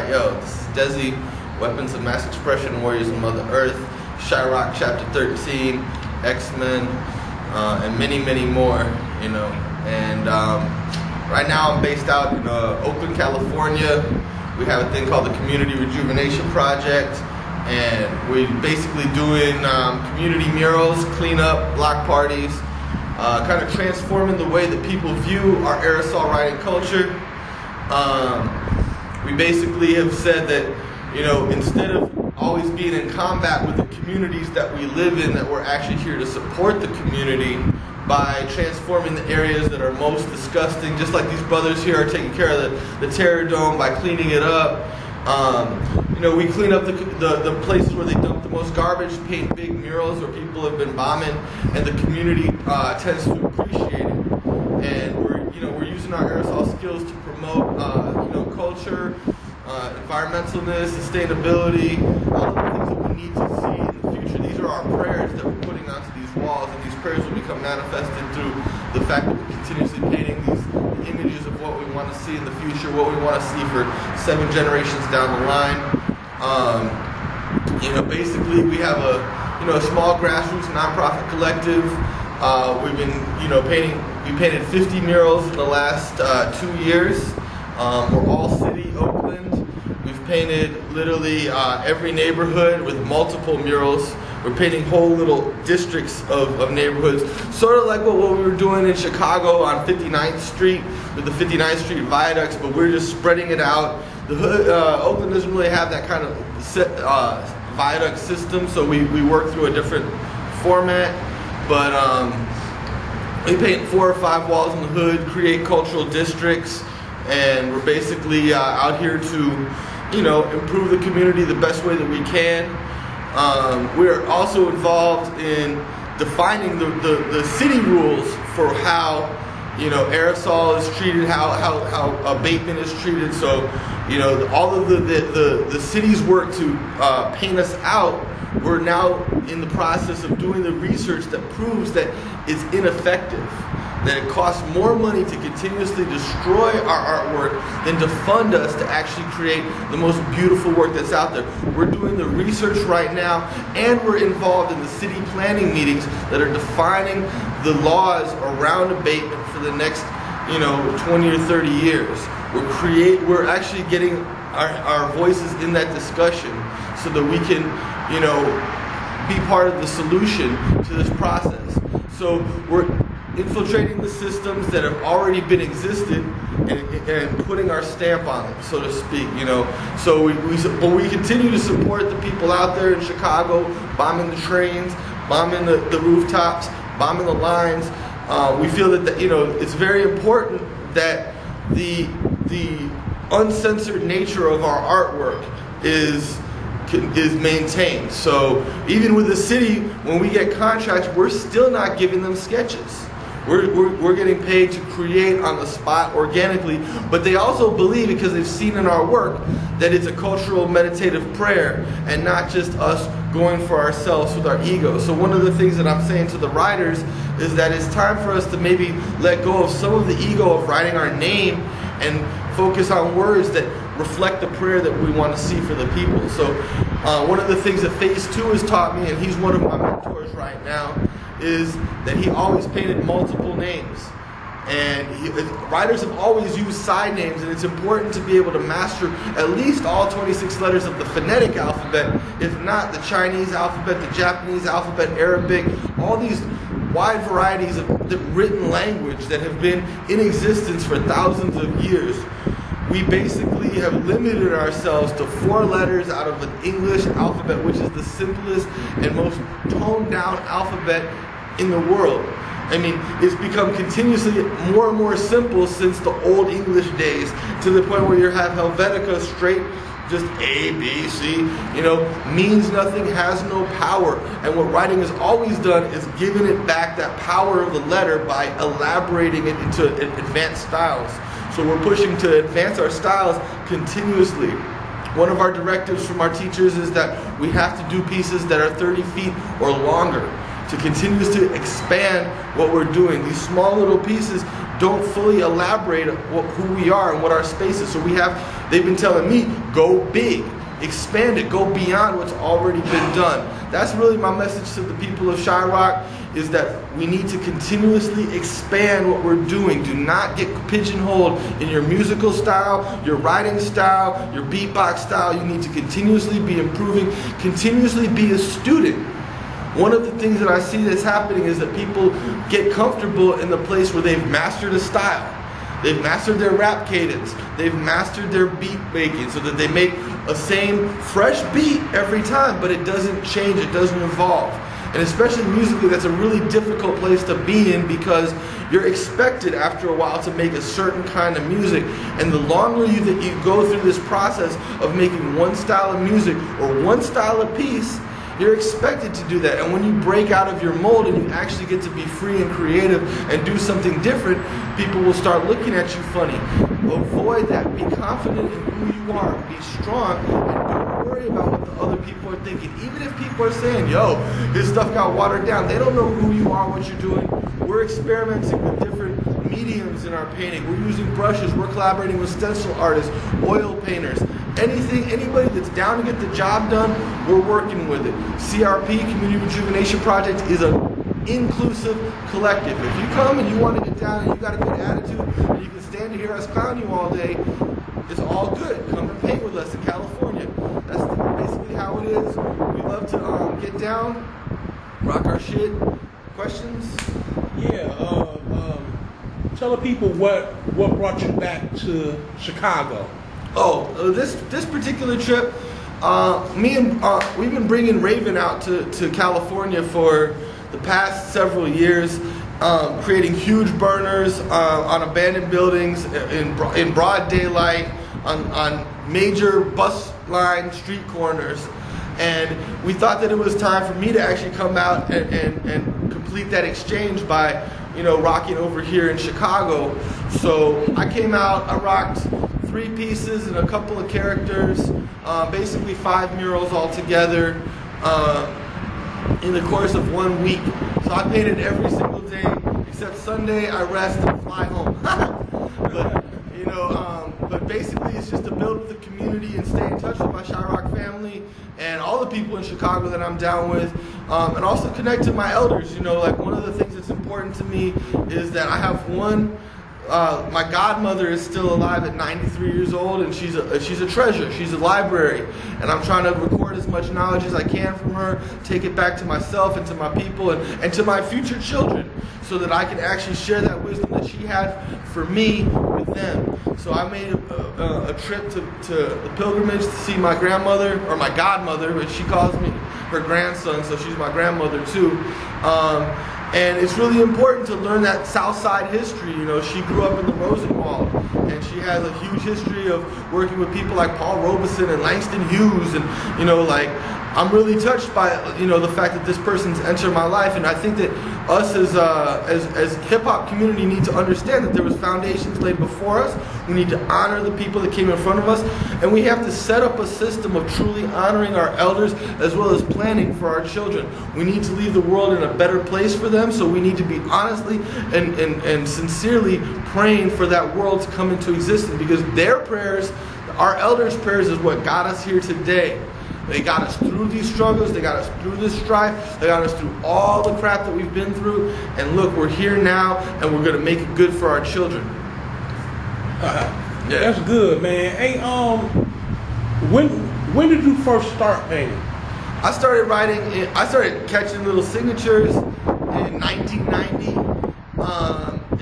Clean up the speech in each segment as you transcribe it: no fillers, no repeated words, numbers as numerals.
Alright, yo, this is Desi, Weapons of Mass Expression, Warriors of Mother Earth, Chirac Chapter 13, X-Men, and many, many more, you know. And right now I'm based out in Oakland, California. We have a thing called the Community Rejuvenation Project, and we're basically doing community murals, cleanup, block parties, kind of transforming the way that people view our aerosol writing culture. We basically have said that, you know, instead of always being in combat with the communities that we live in, that we're actually here to support the community by transforming the areas that are most disgusting, just like these brothers here are taking care of the Terror Dome by cleaning it up. You know, we clean up the places where they dump the most garbage, paint big murals where people have been bombing, and the community tends to appreciate it. And we're using our aerosol skills to promote culture, environmentalness, sustainability, all of the things that we need to see in the future. These are our prayers that we're putting onto these walls, and these prayers will become manifested through the fact that we're continuously painting these images of what we want to see in the future, what we want to see for 7 generations down the line. Basically we have a small grassroots nonprofit collective. We've been we painted 50 murals in the last 2 years. We're all city Oakland. We've painted literally every neighborhood with multiple murals. We're painting whole little districts of neighborhoods, sort of like what we were doing in Chicago on 59th Street with the 59th Street viaducts, but we're just spreading it out. The hood, Oakland doesn't really have that kind of viaduct system, so we work through a different format. But we paint 4 or 5 walls in the hood, create cultural districts, and we're basically out here to, improve the community the best way that we can. We're also involved in defining the city rules for how, aerosol is treated, how abatement is treated. So, all of the city's work to paint us out, we're now in the process of doing the research that proves that it's ineffective, that it costs more money to continuously destroy our artwork than to fund us to actually create the most beautiful work that's out there. We're doing the research right now, and we're involved in the city planning meetings that are defining the laws around abatement for the next 20 or 30 years. We're actually getting our voices in that discussion so that we can be part of the solution to this process. So we're infiltrating the systems that have already been existed and putting our stamp on them, so to speak. So we continue to support the people out there in Chicago, bombing the trains, bombing the rooftops, bombing the lines. We feel that it's very important that the uncensored nature of our artwork is maintained. So even with the city, when we get contracts, we're still not giving them sketches. We're getting paid to create on the spot organically, but they also believe, because they've seen in our work, that it's a cultural meditative prayer and not just us going for ourselves with our ego. So one of the things that I'm saying to the writers is that it's time for us to maybe let go of some of the ego of writing our name and focus on words that reflect the prayer that we want to see for the people. So one of the things that Phase 2 has taught me, and he's one of my mentors right now, is that he always painted multiple names. And writers have always used side names, and it's important to be able to master at least all 26 letters of the phonetic alphabet, if not the Chinese alphabet, the Japanese alphabet, Arabic, all these wide varieties of the written language that have been in existence for thousands of years. We basically have limited ourselves to 4 letters out of an English alphabet, which is the simplest and most toned down alphabet in the world. I mean, it's become continuously more and more simple since the old English days, to the point where you have Helvetica straight, just A, B, C, means nothing, has no power. And what writing has always done is given it back that power of the letter by elaborating it into advanced styles. So we're pushing to advance our styles continuously. One of our directives from our teachers is that we have to do pieces that are 30 feet or longer to continue to expand what we're doing. These small little pieces don't fully elaborate who we are and what our space is. So they've been telling me, go big, expand it, go beyond what's already been done. That's really my message to the people of Chiraq, is that we need to continuously expand what we're doing. Do not get pigeonholed in your musical style, your writing style, your beatbox style. You need to continuously be improving, continuously be a student. One of the things that I see that's happening is that people get comfortable in the place where they've mastered a style. They've mastered their rap cadence. They've mastered their beat making, so that they make a same fresh beat every time, but it doesn't change, it doesn't evolve. And especially musically, that's a really difficult place to be in, because you're expected after a while to make a certain kind of music. And the longer that you go through this process of making one style of music or one style of piece, you're expected to do that. And when you break out of your mold and you actually get to be free and creative and do something different, people will start looking at you funny. Avoid that. Be confident in who you are. Be strong, and don't worry about what the other people are thinking. Even if people are saying, yo, his stuff got watered down, they don't know who you are, what you're doing. We're experimenting with different mediums in our painting. We're using brushes. We're collaborating with stencil artists, oil painters. Anybody that's down to get the job done, we're working with it. CRP, Community Rejuvenation Project, is an inclusive collective. If you come and you want to get down and you got a good attitude and you can stand to hear us clown you all day, it's all good. Come and paint with us in California. That's basically how it is. We love to get down, rock our shit. Questions? Yeah. Tell the people what brought you back to Chicago. Oh, this particular trip, we've been bringing Raven out to California for the past several years, creating huge burners on abandoned buildings in broad daylight, on major bus line street corners. And we thought that it was time for me to actually come out and complete that exchange by, rocking over here in Chicago. So I came out, I rocked 3 pieces and a couple of characters, basically 5 murals altogether in the course of 1 week. So I painted every single day except Sunday. I rest and fly home. But basically it's just to build with the community and stay in touch with my Chiraq family and all the people in Chicago that I'm down with, and also connect to my elders. Like one of the things that's important to me is that I have my godmother is still alive at 93 years old, and she's a treasure. She's a library, and I'm trying to record as much knowledge as I can from her, take it back to myself and to my people and to my future children, so that I can actually share that wisdom that she had for me with them. So I made a trip to the pilgrimage to see my grandmother, or my godmother, but she calls me her grandson, so she's my grandmother too. And it's really important to learn that South Side history. She grew up in the Rosenwald, and she has a huge history of working with people like Paul Robeson and Langston Hughes, and I'm really touched by the fact that this person's entered my life, and I think that us as hip hop community need to understand that there was foundations laid before us. We need to honor the people that came in front of us, and we have to set up a system of truly honoring our elders as well as planning for our children. We need to leave the world in a better place for them, so we need to be honestly and sincerely praying for that world to come into existence, because their prayers, our elders' prayers, is what got us here today. They got us through these struggles, they got us through this strife, they got us through all the crap that we've been through, and look, we're here now, and we're gonna make it good for our children. Yeah. That's good, man. Hey, when did you first start painting? I started catching little signatures in 1990,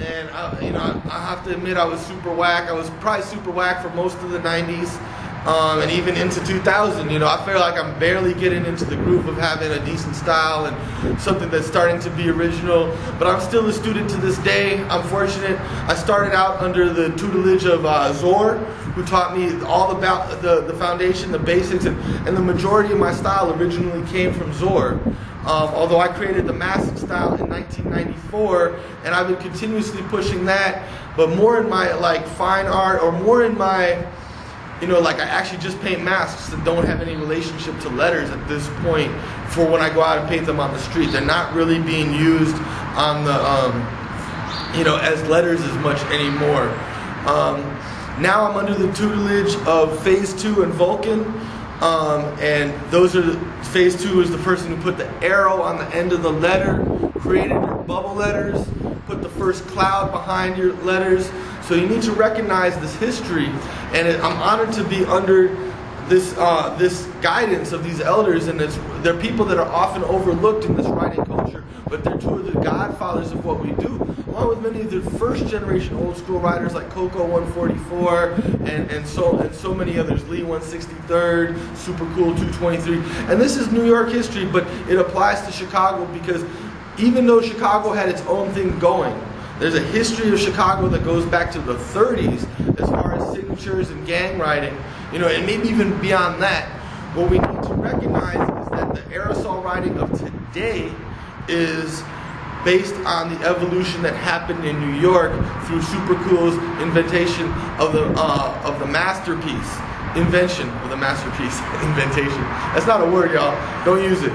and I have to admit I was super whack. I was probably super whack for most of the 90s. And even into 2000, I feel like I'm barely getting into the groove of having a decent style and something that's starting to be original. But I'm still a student to this day. I'm fortunate. I started out under the tutelage of Zor, who taught me all about the foundation, the basics, and the majority of my style originally came from Zor. Although I created the mask style in 1994, and I've been continuously pushing that, but more in my fine art, or more in my I actually just paint masks that don't have any relationship to letters at this point for when I go out and paint them on the street. They're not really being used on as letters as much anymore. Now I'm under the tutelage of Phase 2 and Vulcan, and Phase 2 is the person who put the arrow on the end of the letter, created your bubble letters, put the first cloud behind your letters. So you need to recognize this history, and I'm honored to be under this guidance of these elders, and they're people that are often overlooked in this writing culture, but they're two of the godfathers of what we do, along with many of the first generation old school writers like Coco 144 and so many others, Lee 163rd, Super Cool 223. And this is New York history, but it applies to Chicago because even though Chicago had its own thing going, there's a history of Chicago that goes back to the 30s as far as signatures and gang writing, and maybe even beyond that. What we need to recognize is that the aerosol writing of today is based on the evolution that happened in New York through Super Cool's invention of the masterpiece. Invention of the masterpiece. Inventation. That's not a word, y'all. Don't use it.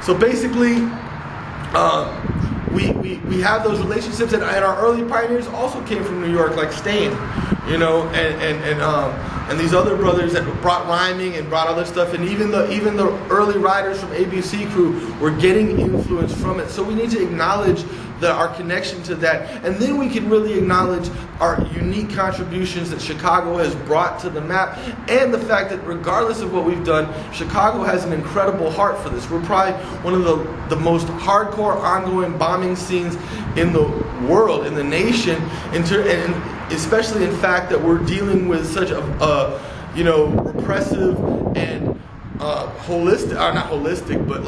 So basically, we have those relationships, and our early pioneers also came from New York, like Stain, and these other brothers that brought rhyming and brought other stuff, and even the early writers from ABC Crew were getting influence from it. So we need to acknowledge our connection to that, and then we can really acknowledge our unique contributions that Chicago has brought to the map, and the fact that regardless of what we've done, Chicago has an incredible heart for this. We're probably one of the most hardcore ongoing bombing scenes in the world, in the nation, and especially in fact that we're dealing with such a repressive and holistic, or not holistic, but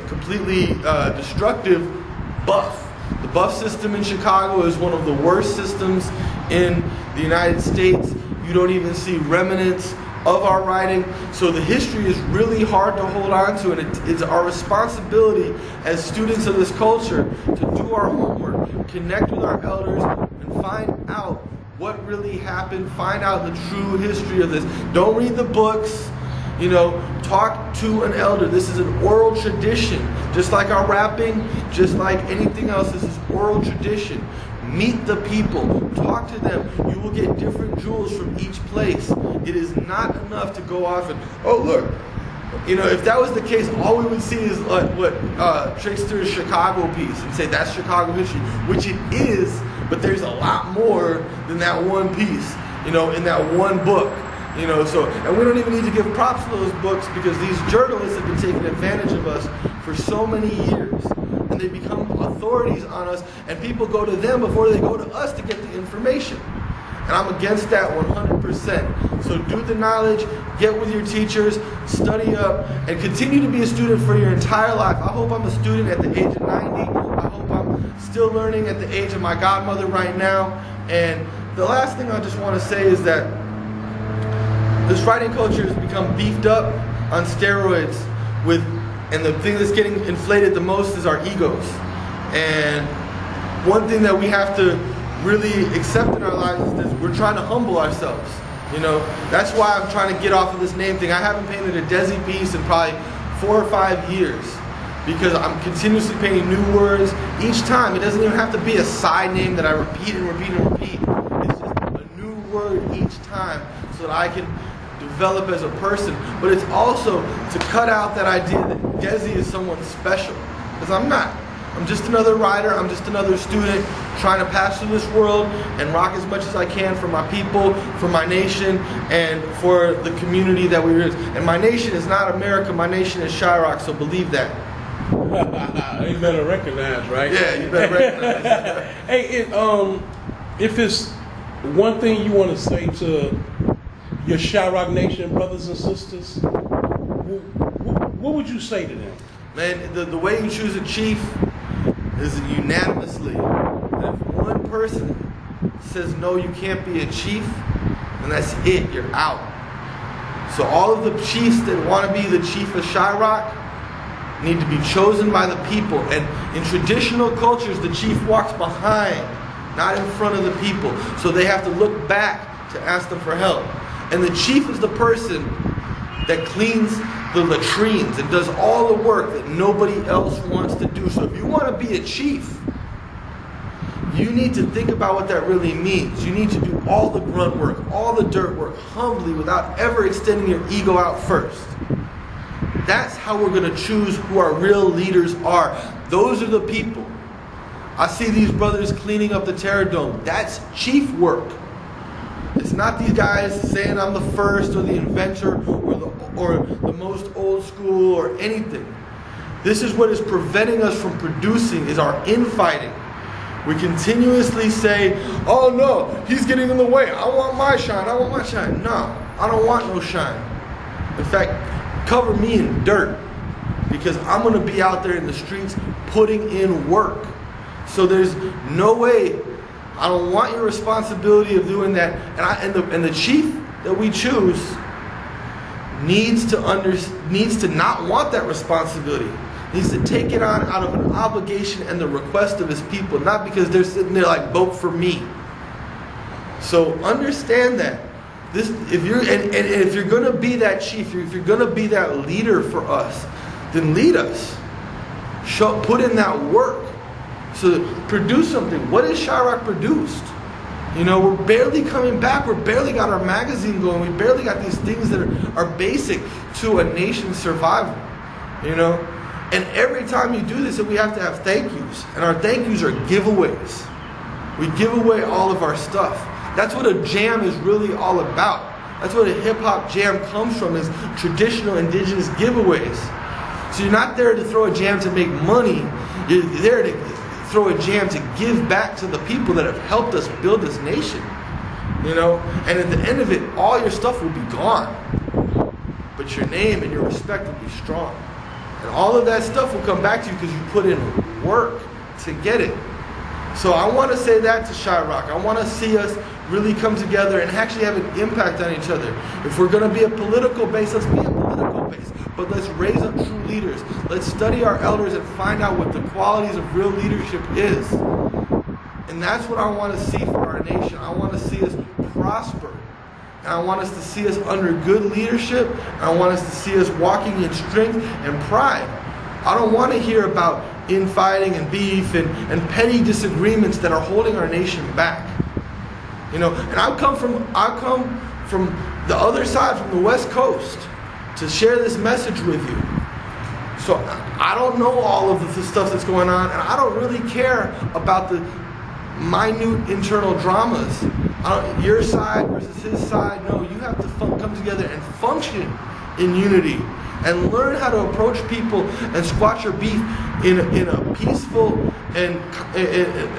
completely destructive buff. The buff system in Chicago is one of the worst systems in the United States. You don't even see remnants of our writing. So the history is really hard to hold on to, and it's our responsibility as students of this culture to do our homework, connect with our elders, and find out what really happened, find out the true history of this. Don't read the books. Talk to an elder. This is an oral tradition. Just like our rapping, just like anything else, this is oral tradition. Meet the people. Talk to them. You will get different jewels from each place. It is not enough to go off and, oh, look. If that was the case, all we would see is what Trickster's Chicago piece and say that's Chicago history, which it is, but there's a lot more than that one piece, in that one book. And we don't even need to give props to those books because these journalists have been taking advantage of us for so many years. And they become authorities on us, and people go to them before they go to us to get the information. And I'm against that 100%. So do the knowledge, get with your teachers, study up, and continue to be a student for your entire life. I hope I'm a student at the age of 90. I hope I'm still learning at the age of my godmother right now. And the last thing I just want to say is that this writing culture has become beefed up on steroids and the thing that's getting inflated the most is our egos. And one thing that we have to really accept in our lives is that we're trying to humble ourselves. That's why I'm trying to get off of this name thing. I haven't painted a Desi piece in probably 4 or 5 years because I'm continuously painting new words each time. It doesn't even have to be a side name that I repeat and repeat and repeat. It's just a new word each time so that I can develop as a person, but it's also to cut out that idea that Desi is someone special, because I'm not. I'm just another writer, I'm just another student trying to pass through this world and rock as much as I can for my people, for my nation, and for the community that we live in. And my nation is not America, my nation is Chirac, so believe that. You better recognize, right? Yeah, you better recognize. Hey, if it's one thing you want to say to your Chirac Nation brothers and sisters, what would you say to them? Man, the way you choose a chief is unanimously. And if one person says no, you can't be a chief, then that's it, you're out. So all of the chiefs that want to be the chief of Chirac need to be chosen by the people. And in traditional cultures, the chief walks behind, not in front of the people. So they have to look back to ask them for help. And the chief is the person that cleans the latrines and does all the work that nobody else wants to do. So if you want to be a chief, you need to think about what that really means. You need to do all the grunt work, all the dirt work, humbly, without ever extending your ego out first. That's how we're going to choose who our real leaders are. Those are the people. I see these brothers cleaning up the Terror Dome. That's chief work. It's not these guys saying I'm the first or the inventor or the most old school or anything. This is what is preventing us from producing, is our infighting. We continuously say, oh no, he's getting in the way. I want my shine, I want my shine. No, I don't want no shine. In fact, cover me in dirt, because I'm going to be out there in the streets putting in work. So there's no way. I don't want your responsibility of doing that. And the chief that we choose needs to not want that responsibility. Needs to take it on out of an obligation and the request of his people, not because they're sitting there like, vote for me. So understand that. If you're going to be that chief, if you're going to be that leader for us, then lead us. Put in that work. So produce something. What has Chirac produced? You know, we're barely coming back. We're barely got our magazine going. We barely got these things that are basic to a nation's survival. You know, and every time you do this, we have to have thank yous, and our thank yous are giveaways. We give away all of our stuff. That's what a jam is really all about. That's what a hip hop jam comes from, is traditional indigenous giveaways. So you're not there to throw a jam to make money. You're there to throw a jam to give back to the people that have helped us build this nation. You know, and at the end of it, all your stuff will be gone, but your name and your respect will be strong. And all of that stuff will come back to you because you put in work to get it. So I want to say that to Chirac. I want to see us really come together and actually have an impact on each other. If we're going to be a political base, let's be a political base. But let's raise up true leaders. Let's study our elders and find out what the qualities of real leadership is. And that's what I want to see for our nation. I want to see us prosper. And I want us to see us under good leadership. And I want us to see us walking in strength and pride. I don't want to hear about infighting and beef and petty disagreements that are holding our nation back. You know, and I come from the other side, from the West Coast, to share this message with you. So I don't know all of the stuff that's going on, and I don't really care about the minute internal dramas. Your side versus his side. No, you have to come together and function in unity and learn how to approach people and squash your beef in a peaceful and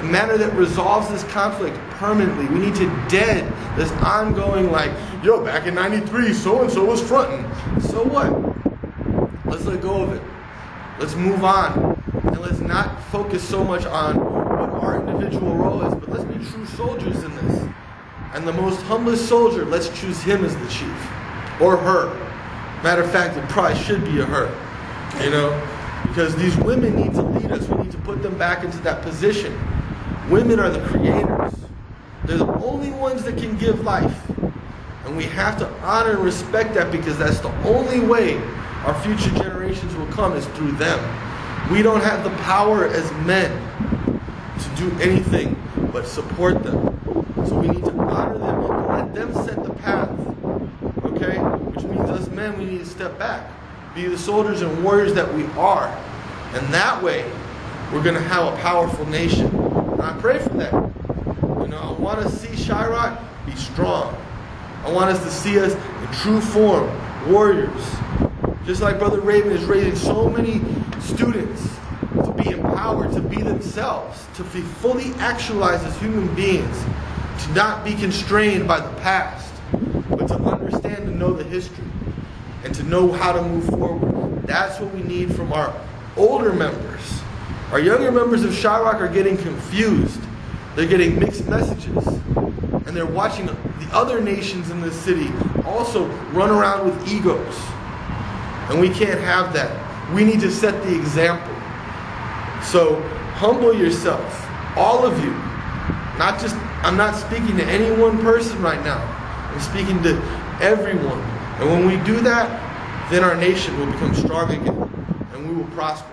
manner that resolves this conflict permanently. We need to dead this ongoing, like, yo, back in '93, so-and-so was fronting. So what? Let's let go of it. Let's move on. And let's not focus so much on what our individual role is, but let's be true soldiers in this. And the most humblest soldier, let's choose him as the chief. Or her. Matter of fact, it probably should be a her. You know? Because these women need to lead us. We need to put them back into that position. Women are the creators. They're the only ones that can give life. And we have to honor and respect that, because that's the only way our future generations will come, is through them. We don't have the power as men to do anything but support them. So we need to honor them and let them set the path. Okay? Which means us men, we need to step back. Be the soldiers and warriors that we are. And that way, we're going to have a powerful nation. And I pray for that. You know, I want to see Chirac be strong. I want us to see us in true form, warriors. Just like Brother Raven is raising so many students to be empowered, to be themselves, to be fully actualized as human beings, to not be constrained by the past, but to understand and know the history, and to know how to move forward. That's what we need from our older members. Our younger members of Chirac are getting confused. They're getting mixed messages. And they're watching the other nations in this city also run around with egos. And we can't have that. We need to set the example. So humble yourself, all of you. I'm not speaking to any one person right now. I'm speaking to everyone. And when we do that, then our nation will become strong again, and we will prosper.